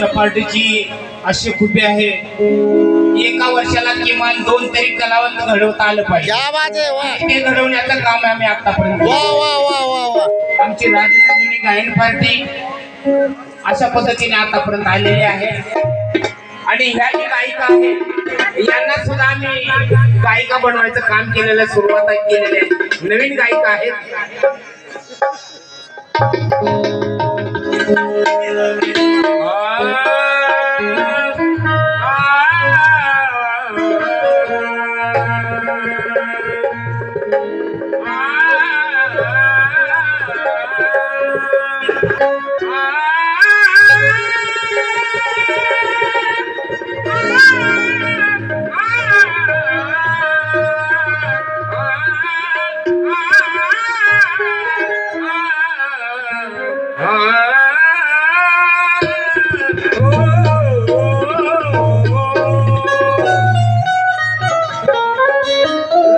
आमच्या पार्टीची अशी खूबी आहे, एका वर्षाला किमान 2 तरी कलावंत घडवता आलं पाहिजे. क्या बात आहे, वा ते घडवण्याचं काम आम्ही आतापर्यंत वा वा वा वा वा. आमची राजधानी गायन पार्टी अशा पद्धतीने आतापर्यंत आलेली आहे. आणि ह्या जी गायिका आहे यांना सुद्धा आम्ही गायिका बनवायचं काम केलेलं सुरुवात केलेली आहे. नवीन गायिका आहेत.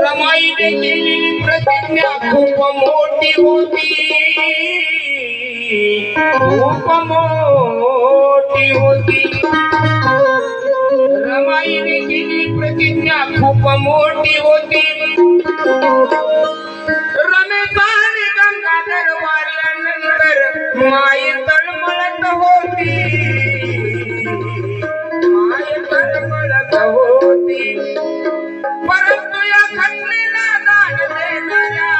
रमाईने केलेली प्रतिज्ञा खूप मोठी होती, खूप मोठी होती. रमाईने केली प्रतिज्ञा खूप मोठी होती. रमेश आणि गंगाधर वारल्यानंतर माई तळमळत होती, माई तळमळत होती. परंतु या खंडीला दान देणाऱ्या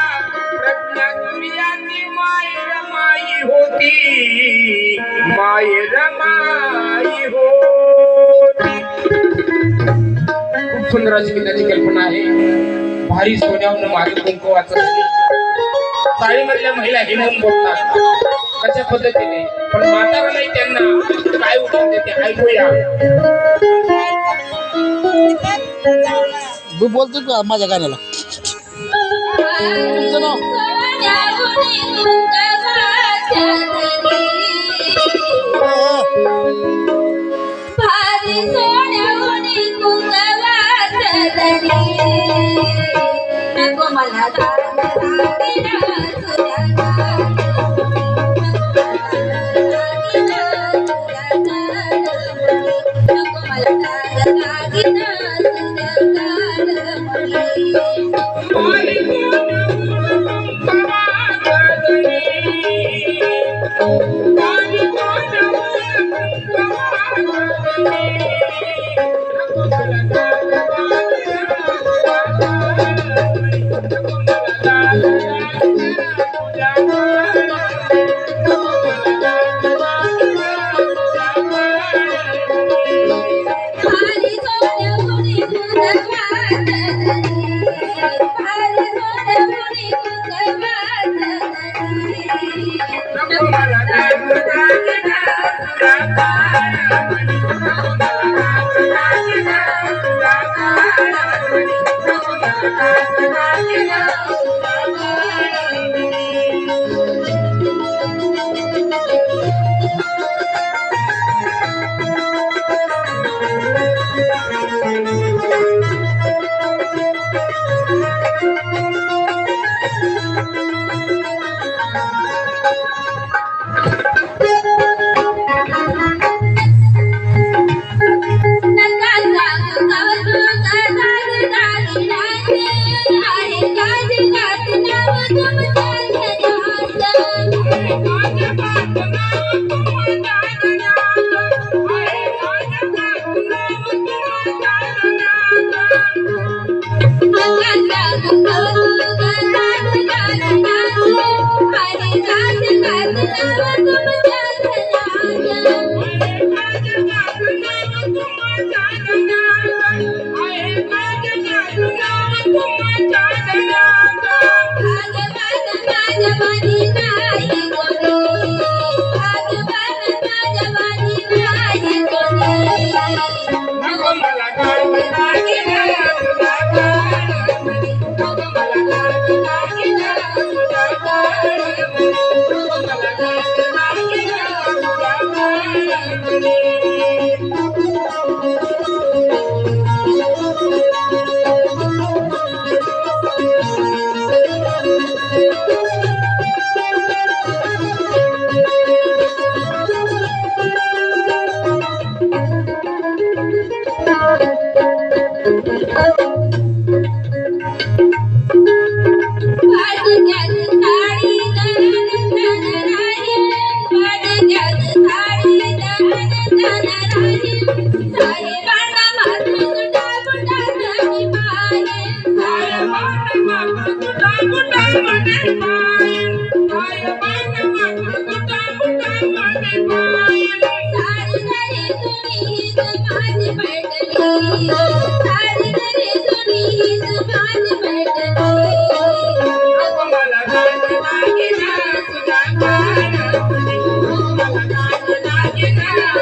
प्रज्ञा सूर्याची माई रमाई होती, माई रमाई होती. खूप सुंदर अशी गीताची कल्पना आहे. भारी सोन्यावरून मागे कुंकवाचं चाळीमधल्या महिला हिमवून बोलतात कशा पद्धतीने, पण म्हातारा नाही त्यांना काय उत्तर देते ऐकूया. तू बोलतो का माझ्या गाण्याला? तुमचं नाव?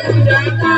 तुझ्या